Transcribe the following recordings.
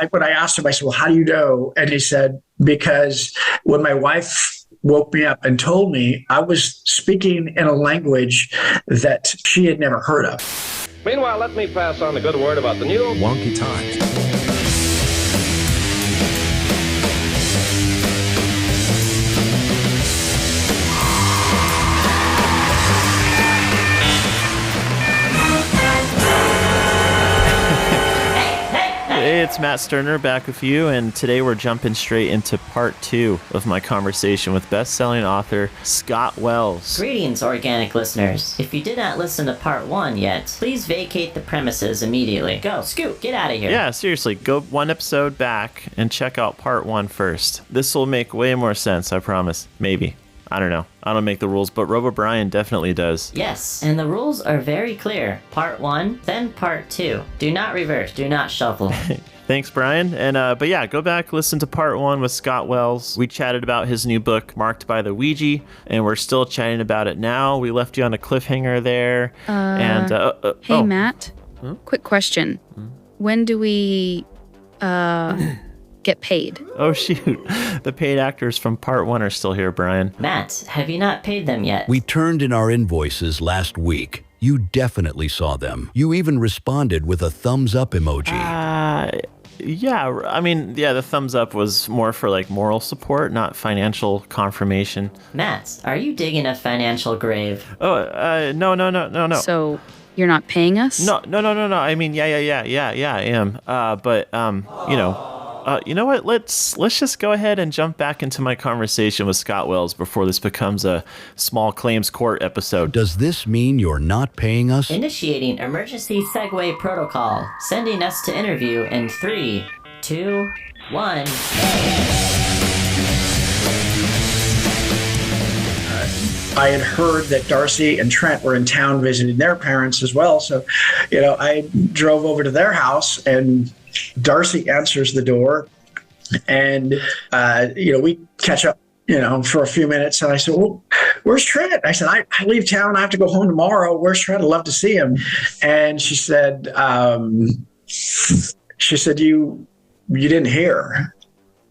when I asked him, I said, well, how do you know? And he said, because when my wife woke me up and told me, I was speaking in a language that she had never heard of. Meanwhile, let me pass on the good word about the new Wonky Times. Hey, it's Matt Sterner back with you, and today we're jumping straight into part 2 of my conversation with best-selling author Scott Wells. Greetings, organic listeners. If you did not listen to part 1 yet, please vacate the premises immediately. Go, Scoot, get out of here. Yeah, seriously, go one episode back and check out part 1 first. This will make way more sense, I promise. Maybe. I don't know. I don't make the rules, but RoboBrian definitely does. Yes, and the rules are very clear. Part 1, then part 2. Do not reverse, do not shuffle. Thanks, Brian. And but yeah, go back, listen to part 1 with Scott Wells. We chatted about his new book, Marked by the Ouija, and we're still chatting about it now. We left you on a cliffhanger there. Hey, Matt, quick question. When do we get paid? Oh, shoot. The paid actors from part 1 are still here, Brian. Matt, have you not paid them yet? We turned in our invoices last week. You definitely saw them. You even responded with a thumbs up emoji. Yeah, I mean, yeah, the thumbs up was more for like moral support, not financial confirmation. Matt, are you digging a financial grave? Oh, no. So you're not paying us? No. I mean, yeah, I am. You know what? Let's just go ahead and jump back into my conversation with Scott Wells before this becomes a small claims court episode. Does this mean you're not paying us? Initiating emergency segue protocol. Sending us to interview in 3, 2, 1. I had heard that Darcy and Trent were in town visiting their parents as well. So, I drove over to their house, and Darcy answers the door, and, we catch up, for a few minutes. And I said, well, where's Trent? I said, I leave town. I have to go home tomorrow. Where's Trent? I'd love to see him. And she said, you didn't hear.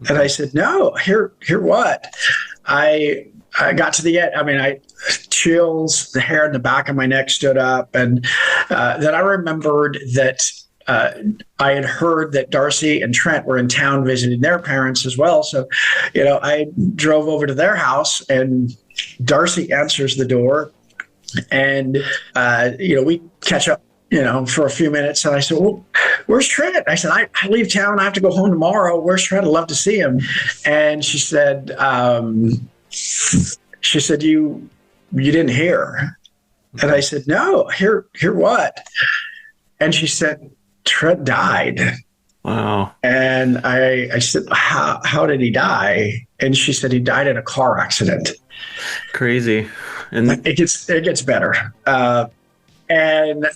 And I said, no, hear what? I got to the end. I mean, chills, the hair in the back of my neck stood up. And then I remembered that I had heard that Darcy and Trent were in town visiting their parents as well. So, I drove over to their house, and Darcy answers the door, and, we catch up, for a few minutes. And I said, well, where's Trent? I said, I leave town. I have to go home tomorrow. Where's Trent? I'd love to see him. And she said, you didn't hear. And I said, no, hear what? And she said, Trent died. Wow. And I said, how did he die? And she said, he died in a car accident. Crazy. And it gets better. And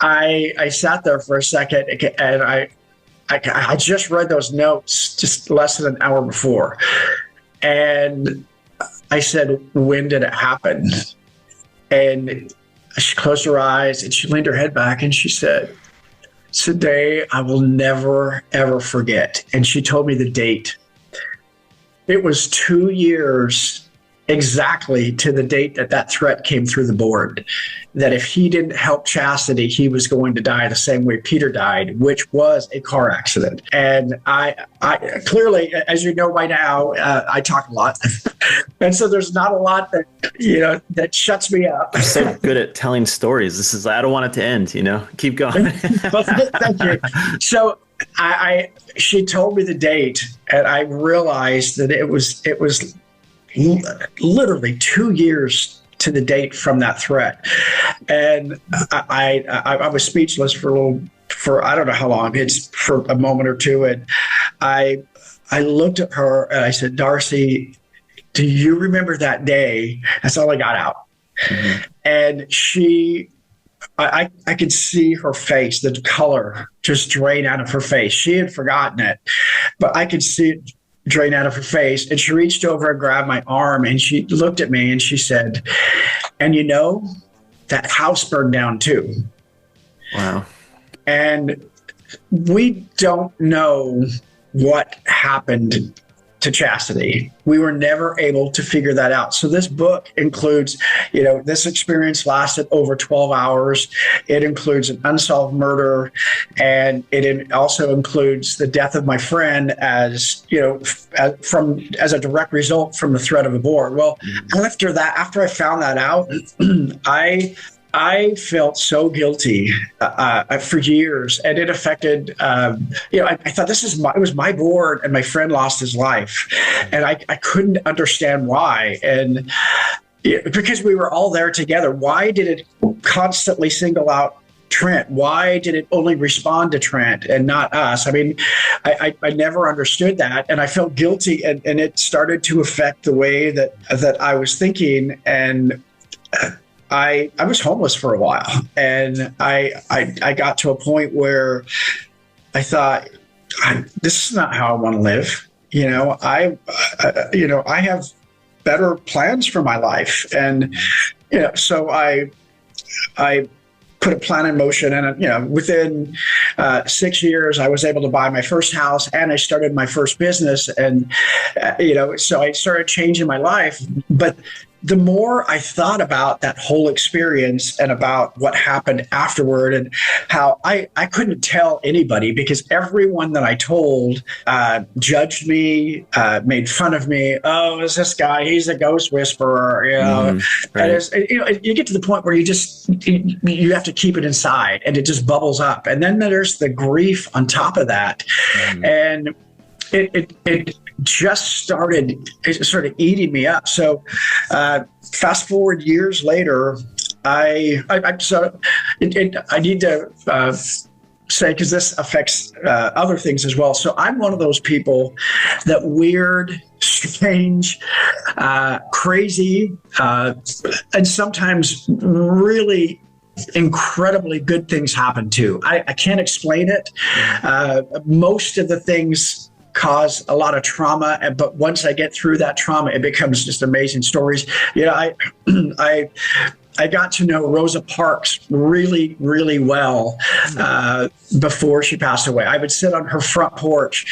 I sat there for a second, and I just read those notes just less than an hour before. And I said, when did it happen? And she closed her eyes, and she leaned her head back, and she said, it's a day I will never, ever forget. And she told me the date. It was 2 years exactly to the date that threat came through the board, that if he didn't help Chastity, he was going to die the same way Peter died, which was a car accident. And I clearly, as you know by now, I talk a lot. And so there's not a lot that, that shuts me up. You're so good at telling stories. I don't want it to end, keep going. Thank you. So she told me the date, and I realized that it was literally 2 years to the date from that threat. And I was speechless for I don't know how long, it's for a moment or two. And I looked at her and I said, Darcy, do you remember that day? That's all I got out. Mm-hmm. And I could see her face, the color just drain out of her face. She had forgotten it, but I could see it drain out of her face. And she reached over and grabbed my arm, and she looked at me and she said, and that house burned down too. Wow. And we don't know what happened to Chastity. We were never able to figure that out. So this book includes, this experience lasted over 12 hours. It includes an unsolved murder, and it also includes the death of my friend as a direct result from the threat of a board. Well, after I found that out, I felt so guilty for years, and it affected. I thought it was my board, and my friend lost his life, and I couldn't understand why. And because we were all there together, why did it constantly single out Trent? Why did it only respond to Trent and not us? I mean, I never understood that, and I felt guilty, and it started to affect the way that I was thinking. And I was homeless for a while, and I got to a point where I thought, this is not how I want to live. I have better plans for my life, and so I put a plan in motion, and within 6 years, I was able to buy my first house, and I started my first business, and so I started changing my life, but the more I thought about that whole experience and about what happened afterward, and how I couldn't tell anybody because everyone that I told judged me, made fun of me. Oh, is this guy? He's a ghost whisperer. Right. And you get to the point where you have to keep it inside, and it just bubbles up. And then there's the grief on top of that, and it just started eating me up. So fast forward years later, I need to say, because this affects other things as well. So I'm one of those people that weird, strange, crazy, and sometimes really incredibly good things happen to. I can't explain it. Most of the things cause a lot of trauma, but once I get through that trauma, it becomes just amazing stories. I got to know Rosa Parks really, really well before she passed away. I would sit on her front porch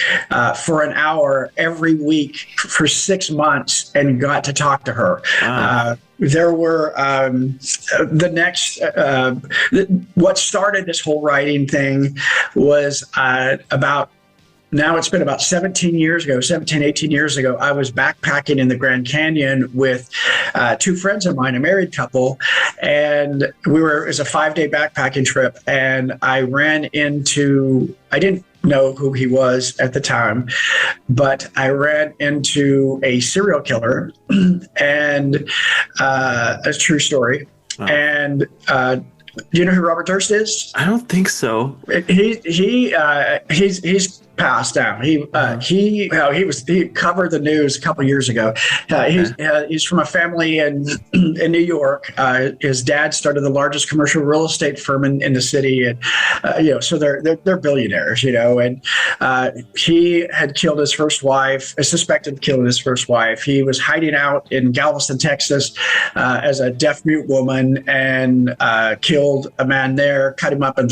for an hour every week for 6 months and got to talk to her. Wow. There were what started this whole writing thing was now it's been about 18 years ago, I was backpacking in the Grand Canyon with two friends of mine, a married couple, and it was a 5-day backpacking trip, and I didn't know who he was at the time, but I ran into a serial killer, and a true story. Wow. And do you know who Robert Durst is? I don't think so. He's passed down. He covered the news a couple years ago. He's from a family in New York. His dad started the largest commercial real estate firm in the city, and so they're billionaires, and he had killed his first wife, suspected killing his first wife. He was hiding out in Galveston, Texas, as a deaf mute woman, and killed a man there, cut him up in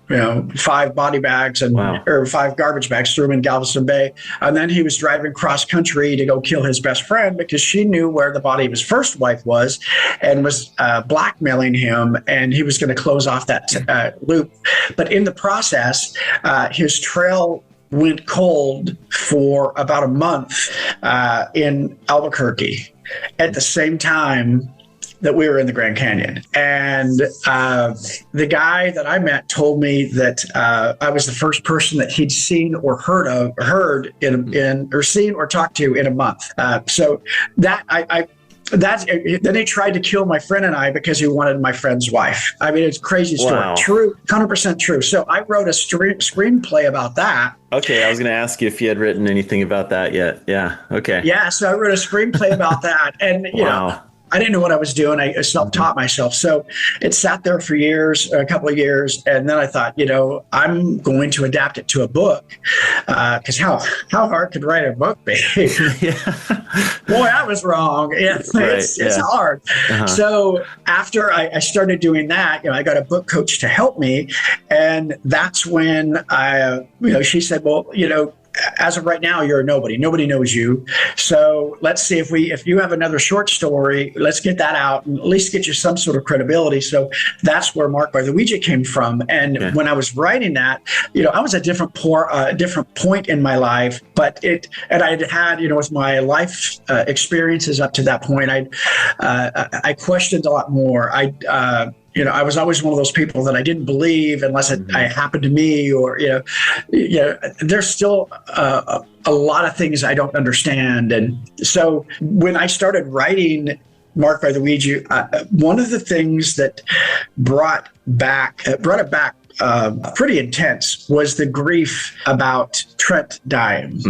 5 body bags or 5 garbage bags, threw him in Galveston Bay. And then he was driving cross country to go kill his best friend because she knew where the body of his first wife was and was blackmailing him. And he was going to close off that loop. But in the process, his trail went cold for about a month in Albuquerque at the same time that we were in the Grand Canyon. And the guy that I met told me that I was the first person that he'd seen or heard or seen or talked to in a month. So then he tried to kill my friend and I because he wanted my friend's wife. I mean, it's a crazy story. Wow. True, 100% true. So I wrote a screenplay about that. Okay, I was going to ask you if you had written anything about that yet. Yeah, okay. Yeah, so I wrote a screenplay about that. And, wow. I didn't know what I was doing. I self-taught myself. So it sat there for years, a couple of years. And then I thought, I'm going to adapt it to a book. Because how hard could write a book be? Boy, I was wrong. It's hard. So after I started doing that, I got a book coach to help me. And that's when she said, well, as of right now, you're a nobody. Nobody knows you. So let's see if you have another short story, let's get that out and at least get you some sort of credibility. So that's where Marked by the Ouija came from. And when I was writing that, I was at a different point in my life, and I'd had, with my life experiences up to that point, I questioned a lot more. I was always one of those people that I didn't believe unless it happened to me, or there's still a lot of things I don't understand. And so when I started writing Marked by the Ouija, one of the things that brought it back pretty intense was the grief about Trent dying.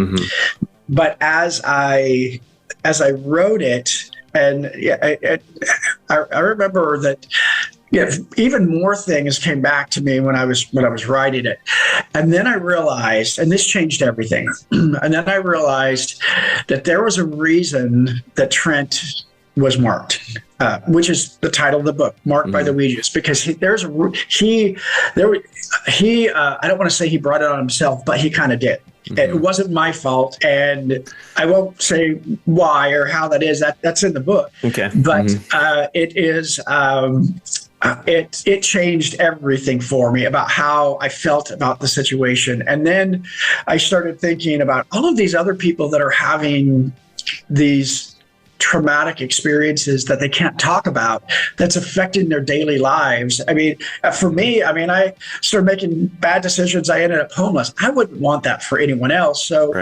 But as I wrote it, and I remember that. Even more things came back to me when I was writing it. And then I realized, and this changed everything, and then I realized that there was a reason that Trent was marked, which is the title of the book, Marked by the Ouija, because I don't want to say he brought it on himself, but he kind of did. It wasn't my fault, and I won't say why or how that is. That's in the book. Okay. But it is. It changed everything for me about how I felt about the situation. And then I started thinking about all of these other people that are having these traumatic experiences that they can't talk about, that's affecting their daily lives. I mean, for me, I started making bad decisions. I ended up homeless. I wouldn't want that for anyone else. So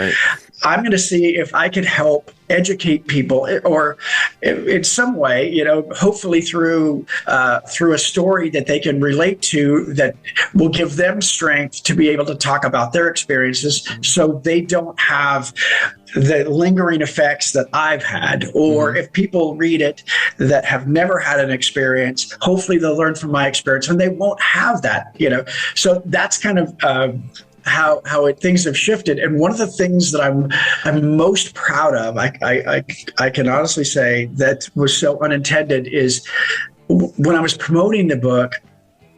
I'm going to see if I could help educate people, or in some way, hopefully through a story that they can relate to, that will give them strength to be able to talk about their experiences, so they don't have the lingering effects that I've had. Or if people read it that have never had an experience, hopefully they'll learn from my experience and they won't have that. So that's kind of how things have shifted. And one of the things that I'm most proud of, I can honestly say, that was so unintended, is when I was promoting the book,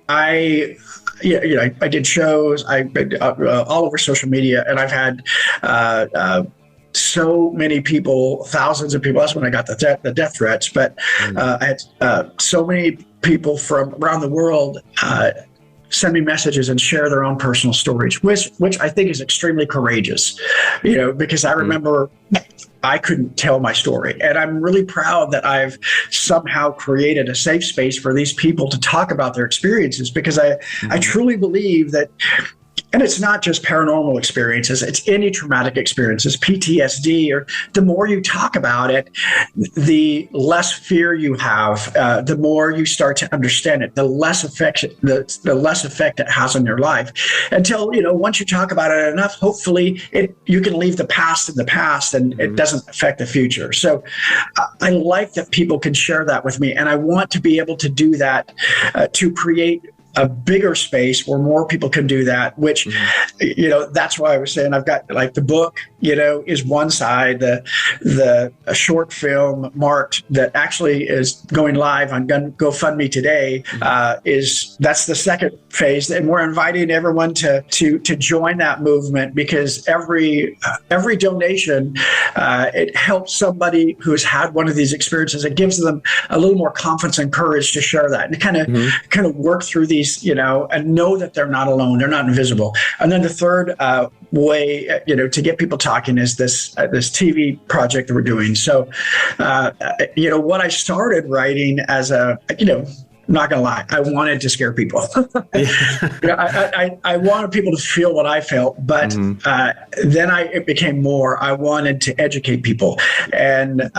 I did shows, all over social media, and I've had so many people, thousands of people. That's when I got the death threats. But I had so many people from around the world send me messages and share their own personal stories, which I think is extremely courageous, because I remember I couldn't tell my story. And I'm really proud that I've somehow created a safe space for these people to talk about their experiences, because I truly believe that. And it's not just paranormal experiences, it's any traumatic experiences, PTSD, or the more you talk about it, the less fear you have, the more you start to understand it, the less effect it has on your life. Until, once you talk about it enough, hopefully you can leave the past in the past, and it doesn't affect the future. So I like that people can share that with me, and I want to be able to do that, to create a bigger space where more people can do that, which, that's why I was saying I've got, like, the book, is one side, the short film Marked, that actually is going live on GoFundMe today, that's the second phase. And we're inviting everyone to join that movement, because every donation, it helps somebody who has had one of these experiences. It gives them a little more confidence and courage to share that, and kind of work through these, and know that they're not alone, they're not invisible. And then the third way, to get people talking, is this TV project that we're doing. So, what I started writing as not gonna lie, I wanted to scare people. I wanted people to feel what I felt, but then it became more. I wanted to educate people, and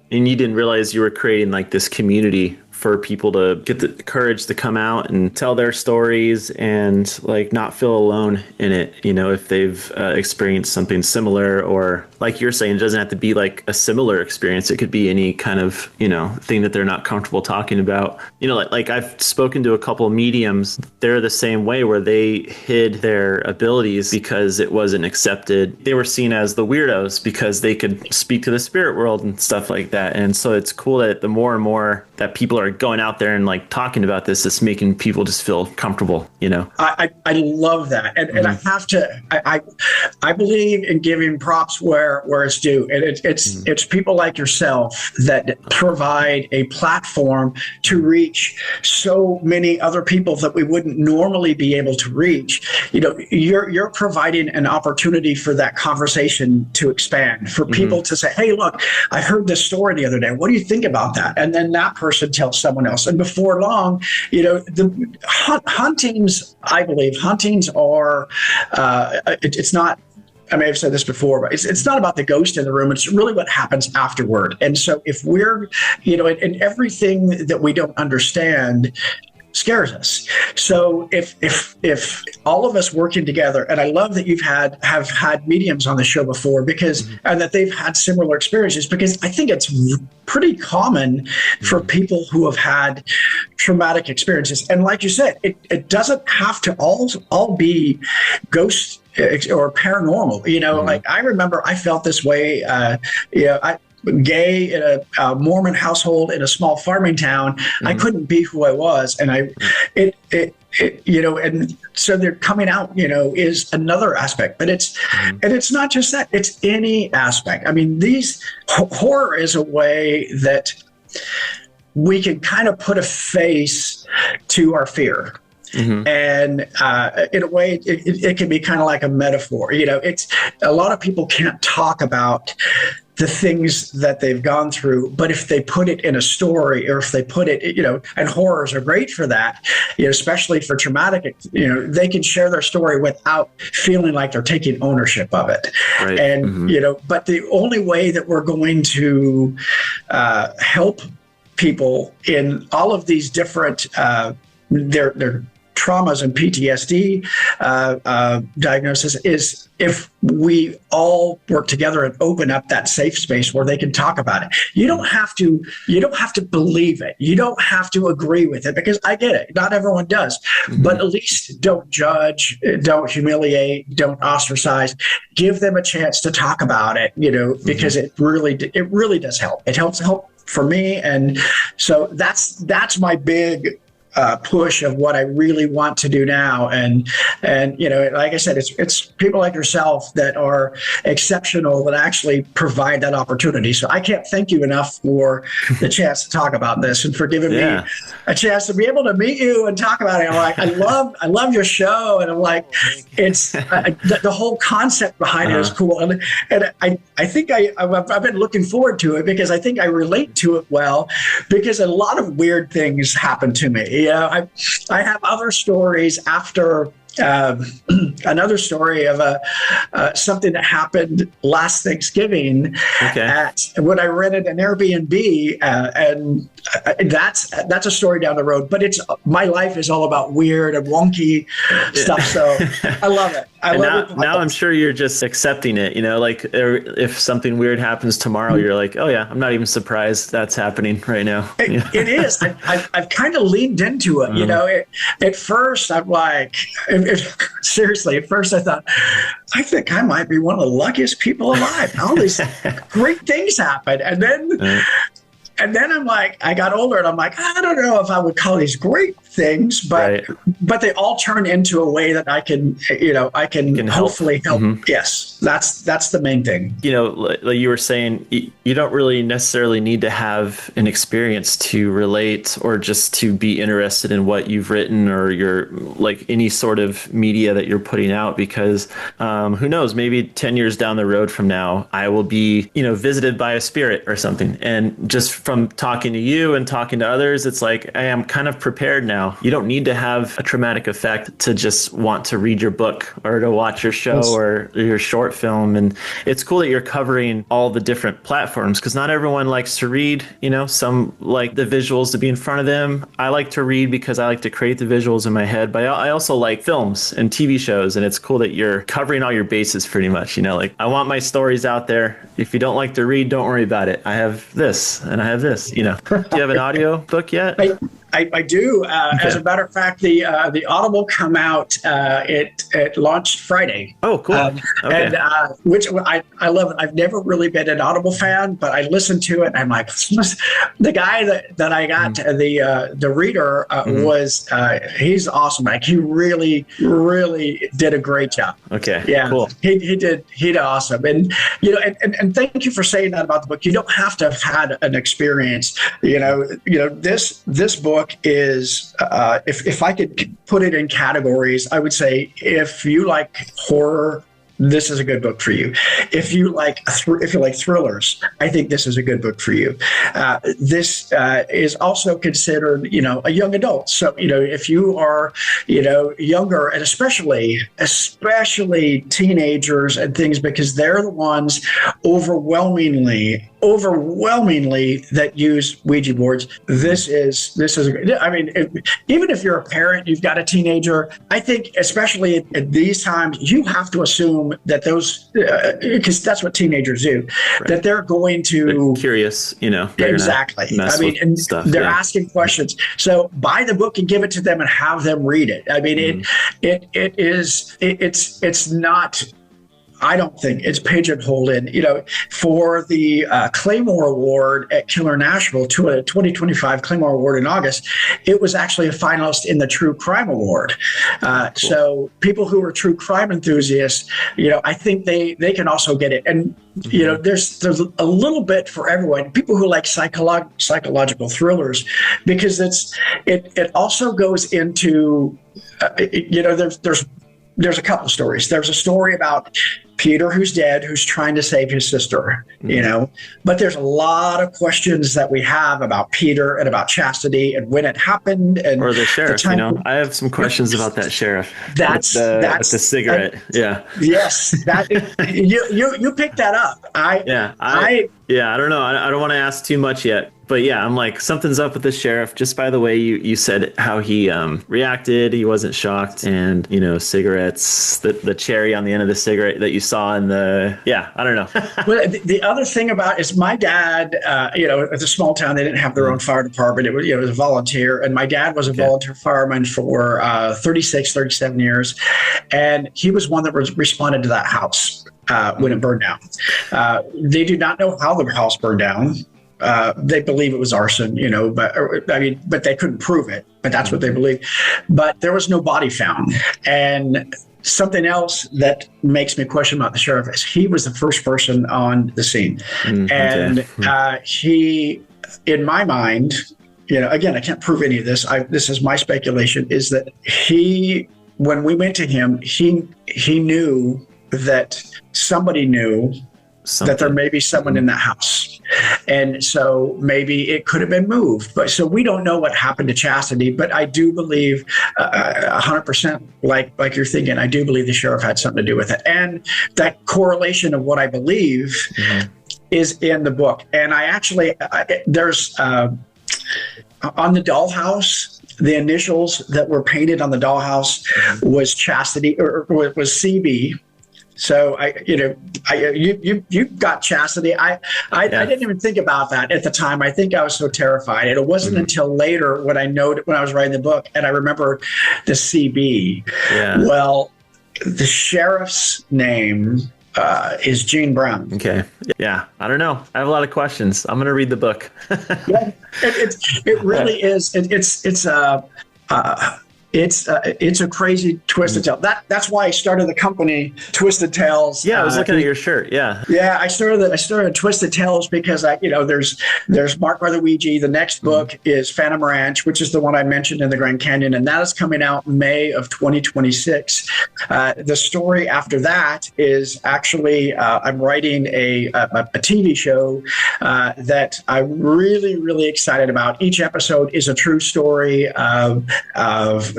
you didn't realize you were creating, like, this community for people to get the courage to come out and tell their stories and like not feel alone in it, you know, if they've experienced something similar, or like you're saying, it doesn't have to be like a similar experience. It could be any kind of, you know, thing that they're not comfortable talking about. You know, like I've spoken to a couple of mediums. They're the same way, where they hid their abilities because it wasn't accepted. They were seen as the weirdos because they could speak to the spirit world and stuff like that. And so it's cool that the more and more that people are going out there and like talking about this, it's making people just feel comfortable, you know. I love that. And I have to, I believe in giving props where it's due. And it's people like yourself that provide a platform to reach so many other people that we wouldn't normally be able to reach. You know, you're providing an opportunity for that conversation to expand, for people to say, hey, look, I heard this story the other day. What do you think about that? And then that person tells someone else. And before long, you know, the huntings, I believe, huntings are, it's not, I may have said this before, but it's not about the ghost in the room. It's really what happens afterward. And so if we're, you know, and everything that we don't understand scares us. So if all of us working together, and I love that have had mediums on the show before, because and that they've had similar experiences, because I think it's pretty common for people who have had traumatic experiences. And like you said, it doesn't have to all be ghosts or paranormal. You know, like I remember I felt this way. Gay in a Mormon household in a small farming town. I couldn't be who I was, and you know, and so they're coming out, you know, is another aspect. But it's and it's not just that; it's any aspect. I mean, horror is a way that we can kind of put a face to our fear. And in a way, it can be kind of like a metaphor. You know, it's a lot of people can't talk about the things that they've gone through, but if they put it in a story, or if they put it, you know, and horrors are great for that, you know, especially for traumatic, you know, they can share their story without feeling like they're taking ownership of it. Right. And, you know, but the only way that we're going to help people in all of these different, their traumas and PTSD diagnosis is if we all work together and open up that safe space where they can talk about it. You don't have to believe it. You don't have to agree with it, because I get it. Not everyone does, but at least don't judge, don't humiliate, don't ostracize. Give them a chance to talk about it, you know, because it really does help. It helps for me. And so that's my big push of what I really want to do now. And you know, like I said, it's people like yourself that are exceptional that actually provide that opportunity. So I can't thank you enough for the chance to talk about this and for giving me a chance to be able to meet you and talk about it. I'm like, I love your show, and I'm like, it's the whole concept behind it is cool, and I think I've been looking forward to it, because I think I relate to it well, because a lot of weird things happen to me. You know, I have other stories after another story of something that happened last Thanksgiving when I rented an Airbnb, and that's a story down the road. But my life is all about weird and wonky stuff, so I love it. Now I'm sure you're just accepting it. You know, like if something weird happens tomorrow, you're like, oh yeah, I'm not even surprised that's happening right now. It is. I've kind of leaned into it. You know, at first I'm like. Seriously, at first I thought, I think I might be one of the luckiest people alive. All these great things happen. And then I'm like, I got older and I'm like, I don't know if I would call these great things, but they all turn into a way that I can hopefully help. Yes, that's the main thing. You know, like you were saying, you don't really necessarily need to have an experience to relate or just to be interested in what you've written or your like any sort of media that you're putting out, because who knows, maybe 10 years down the road from now, I will be, you know, visited by a spirit or something. And just from talking to you and talking to others, it's like I am kind of prepared now. now. You don't need to have a traumatic effect to just want to read your book or to watch your show or your short film. And it's cool that you're covering all the different platforms, because not everyone likes to read. You know, some like the visuals to be in front of them. I like to read because I like to create the visuals in my head, but I also like films and TV shows. And it's cool that you're covering all your bases pretty much. You know, like I want my stories out there. If you don't like to read, don't worry about it. I have this and I have this, you know. Do you have an audio book yet? I do. Okay. As a matter of fact, the Audible come out. It launched Friday. Oh, cool. Okay. And which I love it. I've never really been an Audible fan, but I listened to it. And I'm like, the guy that I got the reader was he's awesome. Like he really did a great job. Okay. Yeah. Cool. He did awesome. And you know, and thank you for saying that about the book. You don't have to have had an experience. You know this book is if I could put it in categories, I would say if you like horror, this is a good book for you. If you like thrillers, I think this is a good book for you. This is also considered, you know, a young adult. So, you know, if you are, you know, younger, and especially teenagers and things, because they're the ones overwhelmingly that use Ouija boards. This is I mean, even if you're a parent, you've got a teenager, I think especially at these times, you have to assume that those, because that's what teenagers do, right, that they're going to... They're curious, you know. Exactly. I mean, and stuff, they're asking questions. So buy the book and give it to them and have them read it. I mean, it's not... I don't think it's pigeonholed in, you know, for the Claymore Award at Killer Nashville, to a 2025 Claymore Award in August. It was actually a finalist in the True Crime Award. Cool. So people who are true crime enthusiasts, you know, I think they can also get it. And, you know, there's a little bit for everyone. People who like psychological thrillers, because it also goes into, you know, there's a couple stories. There's a story about Peter, who's dead, who's trying to save his sister, you know, but there's a lot of questions that we have about Peter and about chastity and when it happened. And or the sheriff, you know, I have some questions about that sheriff. That's the cigarette. Yes. You picked that up. I don't know. I don't want to ask too much yet. But yeah, I'm like, something's up with the sheriff. Just by the way you said how he reacted, he wasn't shocked. And, you know, cigarettes, the cherry on the end of the cigarette that you saw in the, I don't know. Well, the other thing about is my dad, you know, it's a small town. They didn't have their own fire department. It was, you know, it was a volunteer. And my dad was a volunteer fireman for 37 years. And he was one that responded to that house when it burned down. They do not know how the house burned down. They believe it was arson, you know, but they couldn't prove it, but that's what they believe. But there was no body found. And something else that makes me question about the sheriff is he was the first person on the scene. And he, in my mind, you know, again, I can't prove any of this. This is my speculation, is that when we went to him, he knew that somebody knew that there may be someone in that house. And so maybe it could have been moved. But so we don't know what happened to Chastity, but I do believe 100% like you're thinking, I do believe the sheriff had something to do with it. And that correlation of what I believe is in the book. And I actually, there's on the dollhouse, the initials that were painted on the dollhouse was Chastity, or was CB. So you got Chastity. I didn't even think about that at the time. I think I was so terrified. And it wasn't until later when I was writing the book, and I remember the CB. Yeah. Well, the sheriff's name is Gene Brown. Okay. Yeah. I don't know. I have a lot of questions. I'm going to read the book. It really is. it's a crazy Twisted Tale. That's why I started the company Twisted Tales. Yeah, I was looking at your shirt. Yeah. Yeah, I started Twisted Tales because there's Marked by the Ouija. The next book is Phantom Ranch, which is the one I mentioned in the Grand Canyon, and that is coming out May of 2026. The story after that is actually I'm writing a TV show that I'm really, really excited about. Each episode is a true story of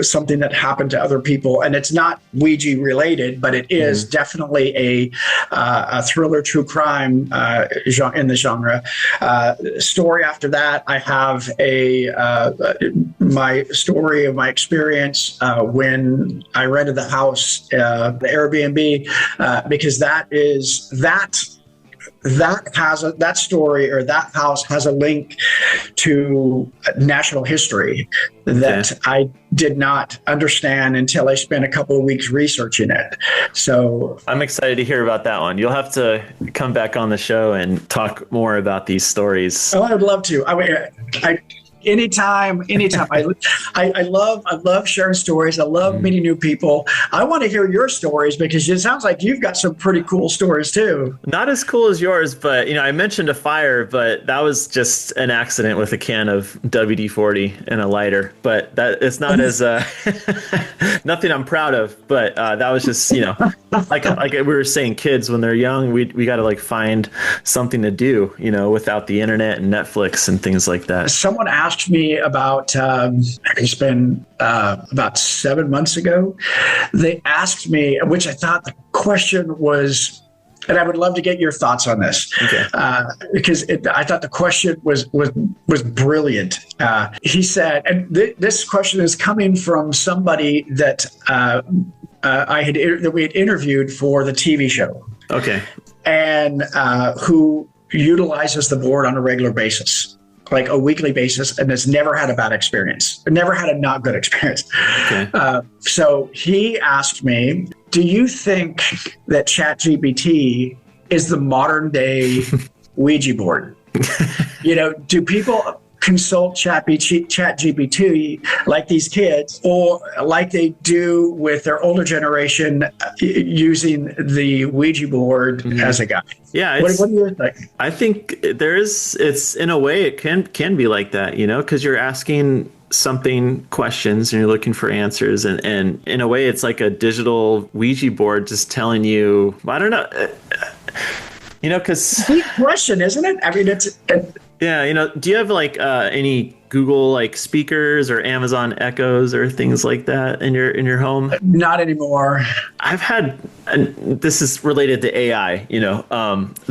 something that happened to other people, and it's not Ouija related, but it is definitely a thriller, true crime in the genre. Story after that, I have my story of my experience when I rented the house, the Airbnb, because that story or that house has a link to national history that I did not understand until I spent a couple of weeks researching it. So I'm excited to hear about that one. You'll have to come back on the show and talk more about these stories. Oh, I'd love to. Anytime. I love sharing stories. I love meeting new people. I want to hear your stories because it sounds like you've got some pretty cool stories too. Not as cool as yours, but I mentioned a fire, but that was just an accident with a can of WD-40 and a lighter. But that it's not as nothing I'm proud of. But that was just like we were saying, kids when they're young, we got to find something to do, without the internet and Netflix and things like that. Someone asked me about it's been about 7 months ago. They asked me, which I thought the question was, and I would love to get your thoughts on this, because I thought the question was brilliant. He said, and this question is coming from somebody that we had interviewed for the TV show. Okay. And who utilizes the board on a regular basis, like a weekly basis, and has never had a bad experience, never had a not good experience. Okay. So he asked me, do you think that ChatGPT is the modern day Ouija board? Do people consult ChatGPT like these kids, or like they do with their older generation using the Ouija board as a guide? Yeah. What do you think? I think it's in a way it can be like that, because you're asking something questions and you're looking for answers, and in a way it's like a digital Ouija board just telling you, I don't know, because deep question, isn't it? I mean, do you have any Google speakers or Amazon Echoes or things like that in your home? Not anymore. I've had, and this is related to AI,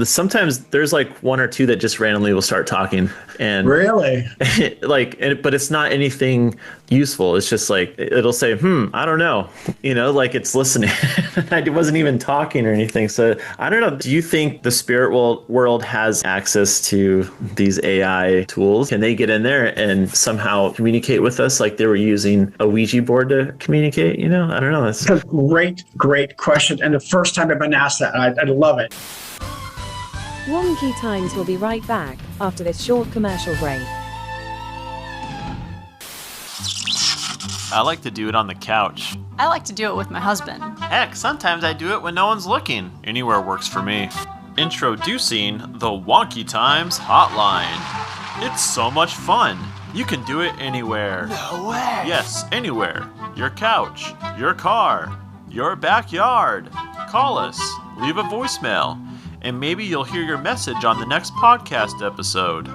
sometimes there's one or two that just randomly will start talking, and really but it's not anything useful. It's just it'll say, I don't know, it's listening. I wasn't even talking or anything. So I don't know. Do you think the spirit world has access to these AI tools? Can they get in there and somehow communicate with us like they were using a Ouija board to communicate? I don't know. That's a great question. And the first time I've been asked that, I love it. Wonky Times will be right back after this short commercial break. I like to do it on the couch. I like to do it with my husband. Heck, sometimes I do it when no one's looking. Anywhere works for me. Introducing the Wonky Times Hotline. It's so much fun. You can do it anywhere. No way. Yes, anywhere. Your couch, your car, your backyard. Call us, leave a voicemail, and maybe you'll hear your message on the next podcast episode.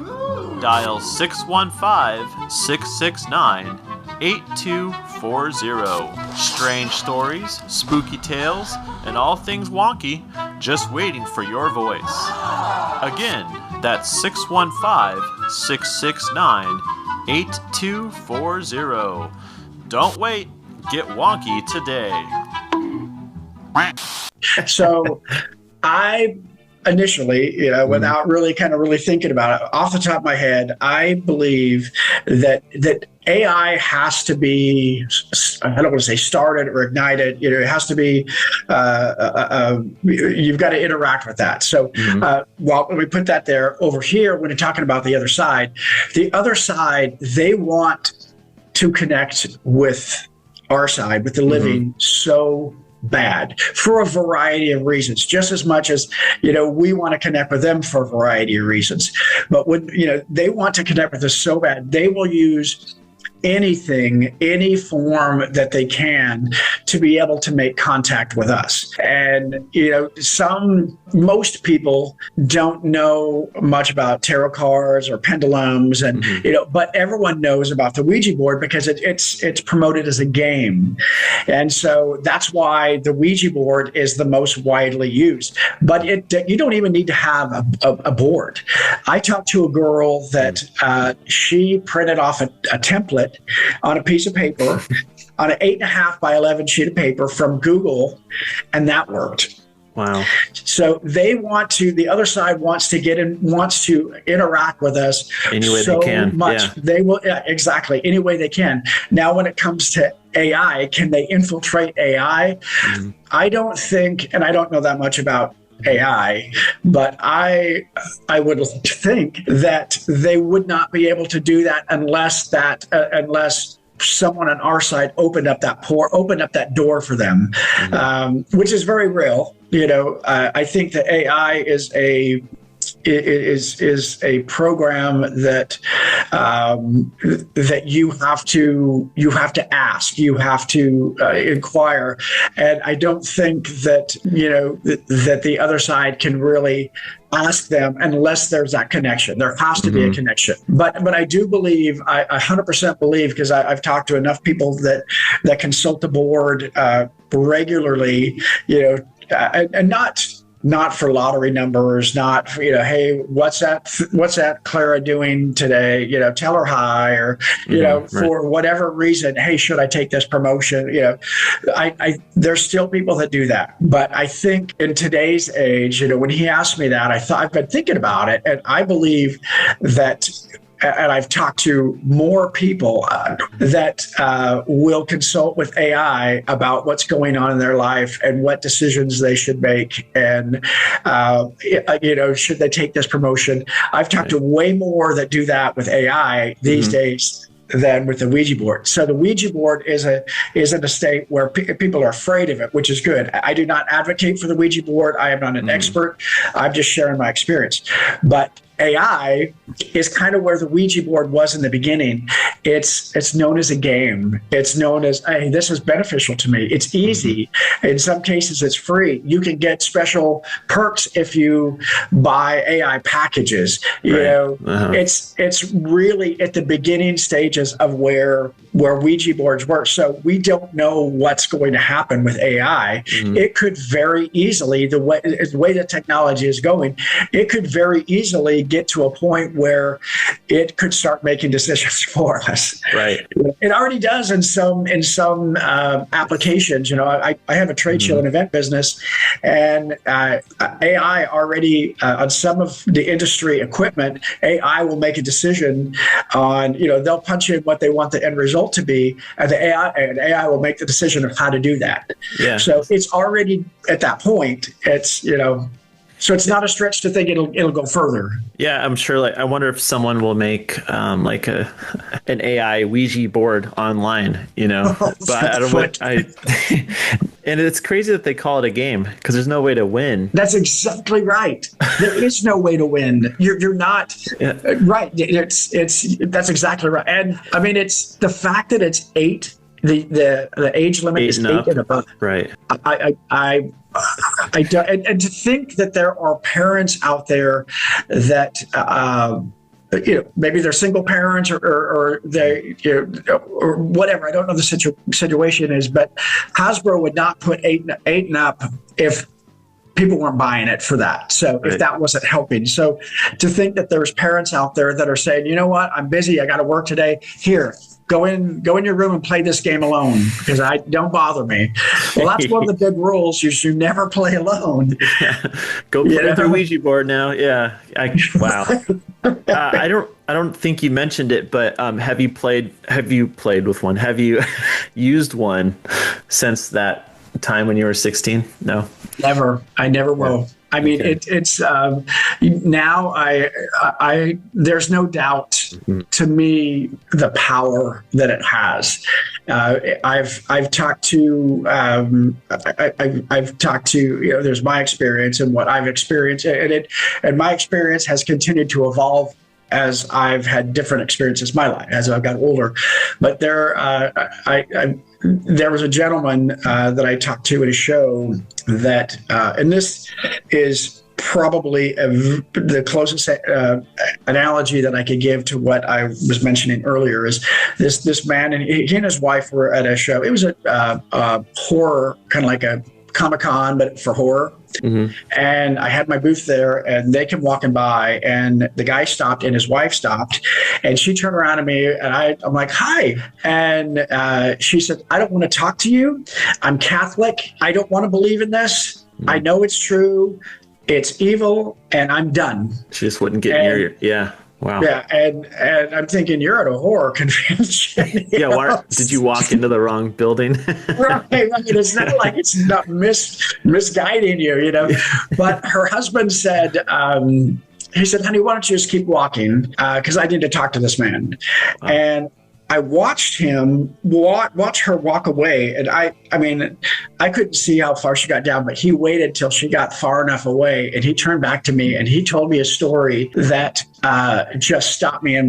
Dial 615-669-8240. Strange stories, spooky tales, and all things wonky, just waiting for your voice. Again, that's 615-669-8240. Don't wait, get wonky today. So I initially, without really thinking about it, off the top of my head, I believe that AI has to be, I don't want to say started or ignited, it has to be, you've got to interact with that. So while we put that there, over here, when you're talking about the other side, they want to connect with our side, with the living, so bad for a variety of reasons, just as much as, we want to connect with them for a variety of reasons. But when, they want to connect with us so bad, they will use anything, any form that they can to be able to make contact with us. And, most people don't know much about tarot cards or pendulums, and, but everyone knows about the Ouija board because it's promoted as a game. And so that's why the Ouija board is the most widely used. But you don't even need to have a board. I talked to a girl that she printed off a template on a piece of paper, on an 8.5 by 11 sheet of paper from Google, and that worked. Wow. So the other side wants to interact with us any way so they can. much. Yeah. They will, exactly, any way they can. Now, when it comes to AI, can they infiltrate AI? I don't think, and I don't know that much about AI, but I would think that they would not be able to do that unless someone on our side opened up that door for them, which is very real. I think that AI is a program that that you have to ask, you have to inquire, and I don't think that that the other side can really ask them unless there's that connection. There has to be a connection. But I do believe, I 100% believe, because I've talked to enough people that consult the board regularly, and not for lottery numbers, not for, hey, what's that Clara doing today? Tell her hi, or, for whatever reason, hey, should I take this promotion? There's still people that do that. But I think in today's age, when he asked me that, I've been thinking about it, and I believe that, and I've talked to more people that will consult with AI about what's going on in their life and what decisions they should make, and should they take this promotion. I've talked to way more that do that with AI these days than with the Ouija board. So the Ouija board is in a state where people are afraid of it, which is good. I do not advocate for the Ouija board. I am not an expert. I'm just sharing my experience. But AI is kind of where the Ouija board was in the beginning. It's known as a game. It's known as, hey, this is beneficial to me. It's easy. In some cases, it's free. You can get special perks if you buy AI packages. It's really at the beginning stages of where Ouija boards work. So we don't know what's going to happen with AI. It could very easily, the way the technology is going, it could very easily get to a point where it could start making decisions for us. Right. It already does in some applications. I have a trade show and event business, and AI already on some of the industry equipment, AI will make a decision on, they'll punch in what they want the end result to be, and AI will make the decision of how to do that. Yeah. So it's already at that point. It's so it's not a stretch to think it'll go further. Yeah, I'm sure. I wonder if someone will make an AI Ouija board online. But I don't want. And it's crazy that they call it a game because there's no way to win. That's exactly right. There is no way to win. You're not right. That's exactly right. And I mean, it's the fact that it's 8. The age limit is 8 and above. Right. I don't, and to think that there are parents out there that maybe they're single parents or they or whatever. I don't know the situation is, but Hasbro would not put 8 and up if people weren't buying it for that. So if that wasn't helping. So to think that there's parents out there that are saying, you know what, I'm busy, I got to work today. Here, go in your room and play this game alone because I don't bother me. Well, that's one of the big rules. You should never play alone. Go play with your Ouija board now. Yeah. Wow. I don't think you mentioned it, but have you played with one? Have you used one since that time when you were 16? No. Never. I never will. I mean, it's now there's no doubt to me the power that it has. I've talked to there's my experience and what I've experienced, and my experience has continued to evolve as I've had different experiences in my life as I've got older. But there was a gentleman that I talked to at a show that, and this is probably the closest analogy that I could give to what I was mentioning earlier, is this man, and he and his wife were at a show. It was a horror, kind of like a Comic-Con, but for horror. Mm-hmm. And I had my booth there, and they came walking by, and the guy stopped and his wife stopped, and she turned around to me, and I'm like, hi. And she said, I don't want to talk to you. I'm Catholic. I don't want to believe in this. Mm-hmm. I know it's true. It's evil, and I'm done. She just wouldn't get near you. Yeah. Wow. Yeah, and I'm thinking, you're at a horror convention. Yeah, did you walk into the wrong building? Right. It's not like it's not misguiding you, But her husband said, he said, honey, why don't you just keep walking? Because I need to talk to this man. Wow. And I watched him watch her walk away, and I mean, I couldn't see how far she got down, but he waited till she got far enough away, and he turned back to me, and he told me a story that just stopped me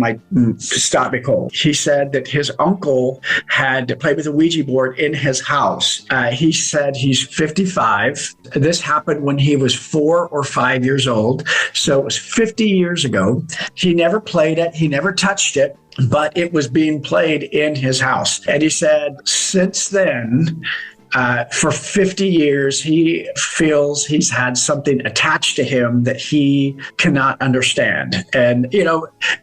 cold. He said that his uncle had played with a Ouija board in his house. He said he's 55. This happened when he was 4 or 5 years old, so it was 50 years ago. He never played it. He never touched it, but it was being played in his house. And he said since then, for 50 years, he feels he's had something attached to him that he cannot understand. And,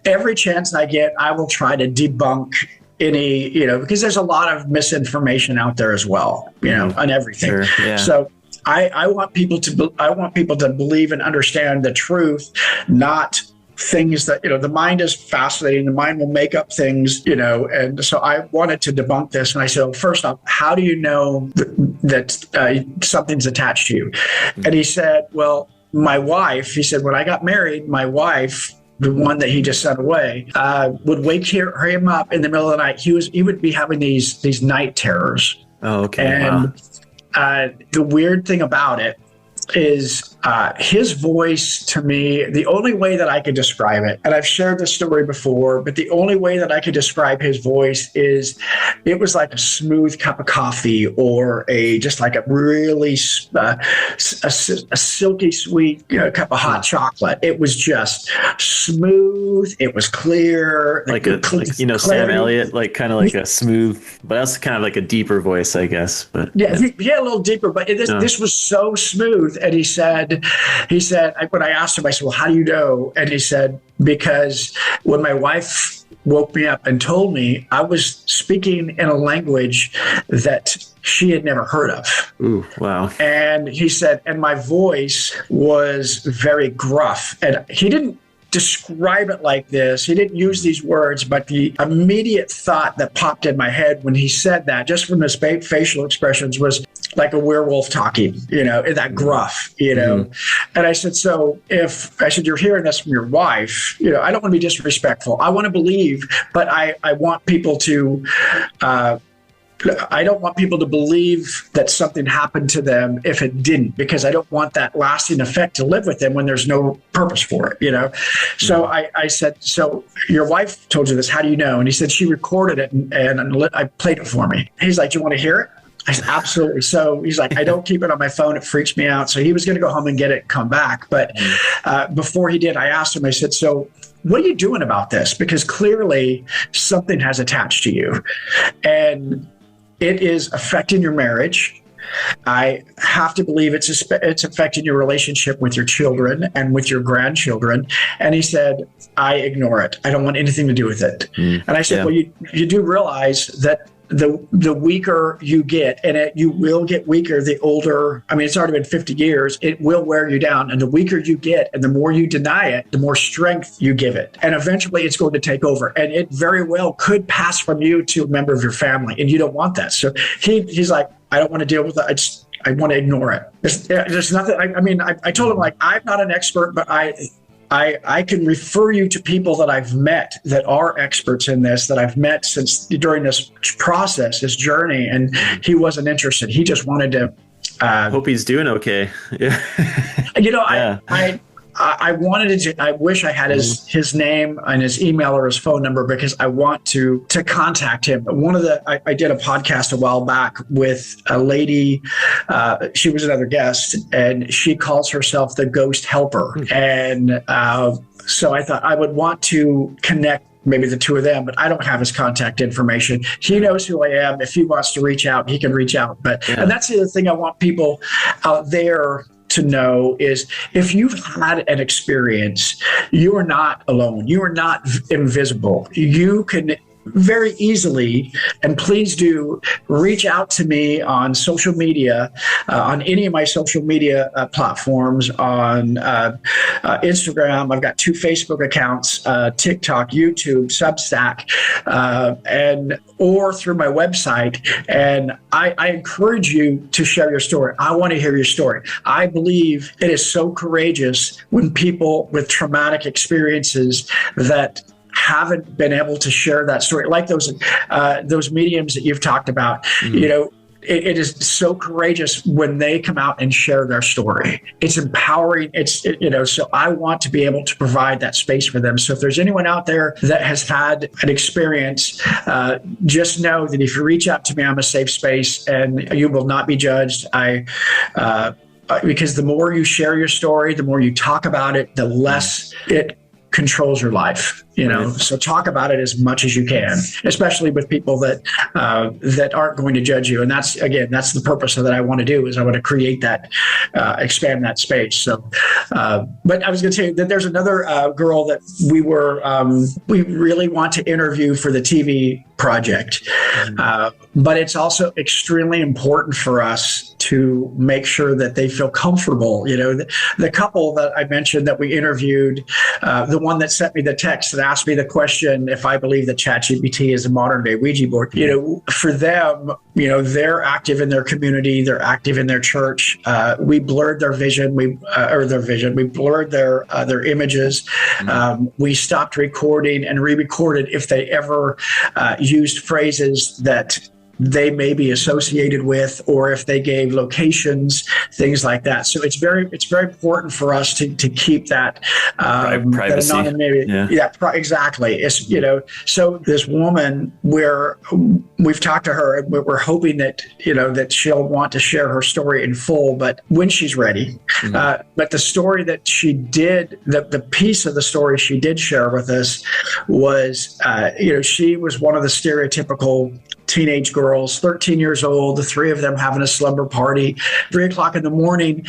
every chance I get, I will try to debunk any, because there's a lot of misinformation out there as well, on everything. Sure, yeah. So I want people to believe and understand the truth, not things that, the mind is fascinating. The mind will make up things, and so I wanted to debunk this. And I said, well, first off, how do you know that something's attached to you? Mm-hmm. And he said, well, my wife, he said, when I got married, my wife, the one that he just sent away, would wake him up in the middle of the night. He would be having these night terrors. Oh, okay. And the weird thing about it is his voice, to me, the only way that I could describe it, and I've shared this story before, but the only way that I could describe his voice is it was like a smooth cup of coffee, or just like a really a silky sweet cup of hot chocolate. It was just smooth. It was clear. Like Sam Elliott, like kind of like a smooth, but that's kind of like a deeper voice, I guess. But yeah, a little deeper. But this was so smooth. And he said, when I asked him, I said, well, how do you know? And he said, because when my wife woke me up and told me, I was speaking in a language that she had never heard of. Ooh, wow. And he said, and my voice was very gruff. And he didn't describe it like this. He didn't use these words, but the immediate thought that popped in my head when he said that, just from his facial expressions, was like a werewolf talking, that gruff, Mm-hmm. And I said, you're hearing this from your wife, I don't want to be disrespectful. I want to believe, but I want people to, I don't want people to believe that something happened to them if it didn't, because I don't want that lasting effect to live with them when there's no purpose for it, So I said, so your wife told you this, how do you know? And he said, she recorded it and I played it for me. He's like, do you want to hear it? I said, absolutely. So he's like, I don't keep it on my phone. It freaks me out. So he was going to go home and get it and come back. But before he did, I asked him, I said, so what are you doing about this? Because clearly something has attached to you and it is affecting your marriage. I have to believe it's affecting your relationship with your children and with your grandchildren. And he said, I ignore it. I don't want anything to do with it. And I said, well, you do realize that the weaker you get, and you will get weaker the older, it's already been 50 years, it will wear you down. And the weaker you get and the more you deny it, the more strength you give it. And eventually it's going to take over. And it very well could pass from you to a member of your family. And you don't want that. So he's like, I don't want to deal with that. want to ignore it. There's nothing. I told him, like, I'm not an expert, but I can refer you to people that I've met that are experts in this, that I've met since during this process, this journey. And he wasn't interested. He just wanted to. Hope he's doing okay. Yeah. I wanted to. I wish I had his name and his email or his phone number, because I want to contact him. I did a podcast a while back with a lady. She was another guest, and she calls herself the Ghost Helper. And so I thought I would want to connect maybe the two of them, but I don't have his contact information. He knows who I am. If he wants to reach out, he can reach out. And that's the other thing I want people out there to know is, if you've had an experience, you are not alone. You are not invisible. You can very easily, and please do, reach out to me on social media, on any of my social media platforms, on Instagram. I've got 2 Facebook accounts, TikTok, YouTube, Substack, or through my website. And I encourage you to share your story. I want to hear your story. I believe it is so courageous when people with traumatic experiences that haven't been able to share that story, like those mediums that you've talked about. It is so courageous when they come out and share their story. It's empowering. So I want to be able to provide that space for them. So if there's anyone out there that has had an experience, just know that if you reach out to me, I'm a safe space, and you will not be judged. Because the more you share your story, the more you talk about it, the less it controls your life, So talk about it as much as you can, especially with people that aren't going to judge you. And that's the purpose of that. I want to do is I want to create that, expand that space. So, but I was going to tell you that there's another girl that we really want to interview for the TV project. But it's also extremely important for us to make sure that they feel comfortable. The couple that I mentioned that we interviewed, the one that sent me the text that asked me the question if I believe that ChatGPT is a modern day Ouija board. For them, they're active in their community, they're active in their church. We blurred their vision, we blurred their images. We stopped recording and re-recorded if they ever used phrases that they may be associated with, or if they gave locations, things like that. So it's very important for us to keep that privacy. That anonymity. Exactly. It's So this woman, where we've talked to her, and we're hoping that that she'll want to share her story in full, but when she's ready. But the story that she did, the piece of the story she did share with us was, she was one of the stereotypical teenage girls, 13 years old, the 3 of them having a slumber party. 3 o'clock in the morning,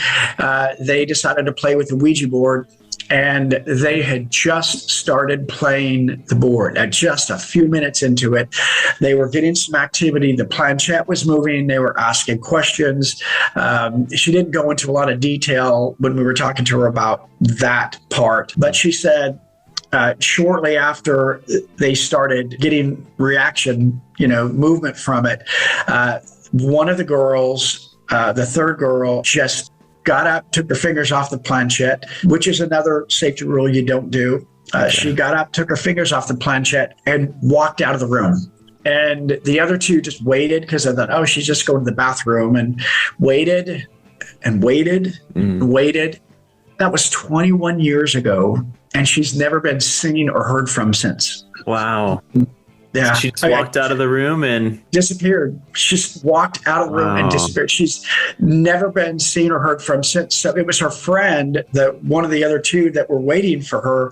they decided to play with the Ouija board, and they had just started playing the board. At just a few minutes into it, they were getting some activity. The planchette was moving. They were asking questions. She didn't go into a lot of detail when we were talking to her about that part, but she said, shortly after they started getting reaction, movement from it, one of the girls, the third girl, just got up, took her fingers off the planchette, which is another safety rule you don't do. She got up, took her fingers off the planchette, and walked out of the room. And the other 2 just waited, because I thought, oh, she's just going to the bathroom, and waited and waited and waited. That was 21 years ago, and she's never been seen or heard from since. Wow. Yeah. So she just walked out of the room and disappeared. She just walked out of the room and disappeared. She's never been seen or heard from since. So it was her friend, one of the other 2 that were waiting for her,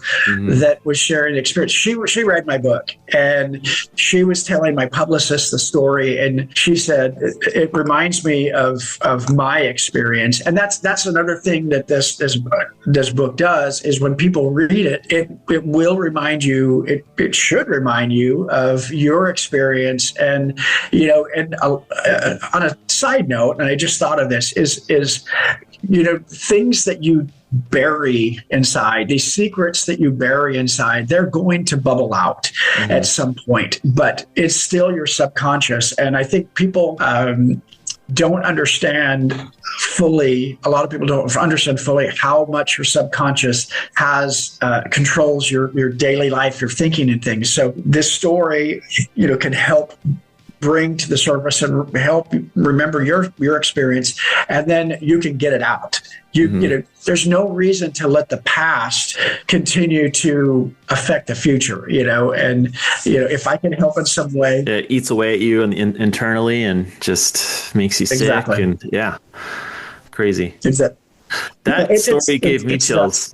that was sharing the experience. She read my book, and she was telling my publicist the story, and she said, it reminds me of my experience. And that's another thing that this book does, is when people read it, it will remind you, it should remind you of your experience. And on a side note, and I just thought of this, is things that you bury inside, these secrets that you bury inside, they're going to bubble out at some point, but it's still your subconscious. And I think people don't understand fully, a lot of people don't understand fully how much your subconscious has controls your daily life, your thinking and things. So this story, can help bring to the surface and help you remember your experience, and then you can get it out. There's no reason to let the past continue to affect the future, and if I can help in some way. It eats away at you internally and just makes you sick. And crazy. Exactly. That story gave me chills.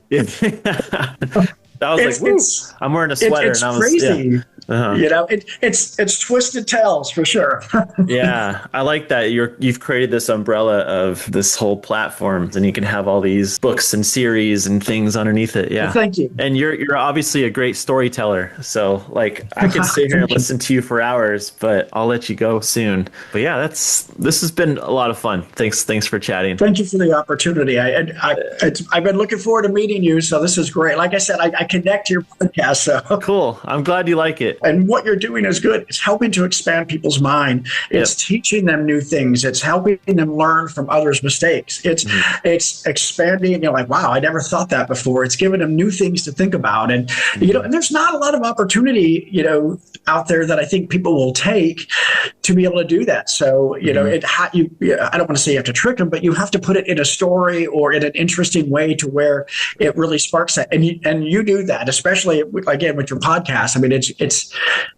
I was like, woo, I'm wearing a sweater. It's and I was crazy. Yeah. It's twisted tales for sure. Yeah, I like that you've created this umbrella of this whole platform, and you can have all these books and series and things underneath it. Yeah, well, thank you. And you're obviously a great storyteller. So I could sit here and listen to you for hours, but I'll let you go soon. But yeah, this has been a lot of fun. Thanks for chatting. Thank you for the opportunity. I've been looking forward to meeting you. So this is great. Like I said, I connect to your podcast. So cool. I'm glad you like it. And what you're doing is good. It's helping to expand people's mind. It's teaching them new things. It's helping them learn from others' mistakes. It's expanding. And you're like, wow, I never thought that before. It's giving them new things to think about. And, and there's not a lot of opportunity, out there that I think people will take to be able to do that. So, I don't want to say you have to trick them, but you have to put it in a story or in an interesting way to where it really sparks that. And you do that, especially again with your podcast. I mean, it's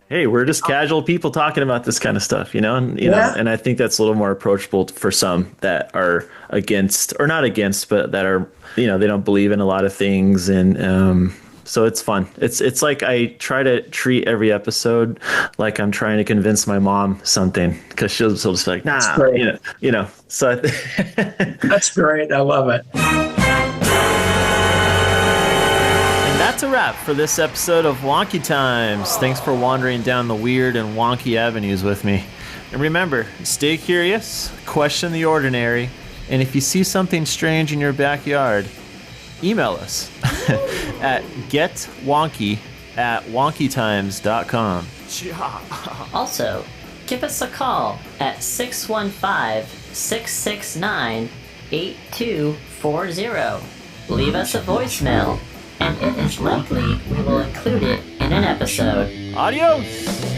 hey, we're just casual people talking about this kind of stuff, and I think that's a little more approachable for some that are against, or not against, but that are, they don't believe in a lot of things. And so it's fun. It's like I try to treat every episode like I'm trying to convince my mom something, because she'll just be like, nah, So that's great. I love it. That's a wrap for this episode of Wonky Times. Thanks for wandering down the weird and wonky avenues with me. And remember, stay curious, question the ordinary, and if you see something strange in your backyard, email us at getwonky@wonkytimes.com. Also, give us a call at 615-669-8240. Leave us a voicemail, and it is likely we will include it in an episode. Adios!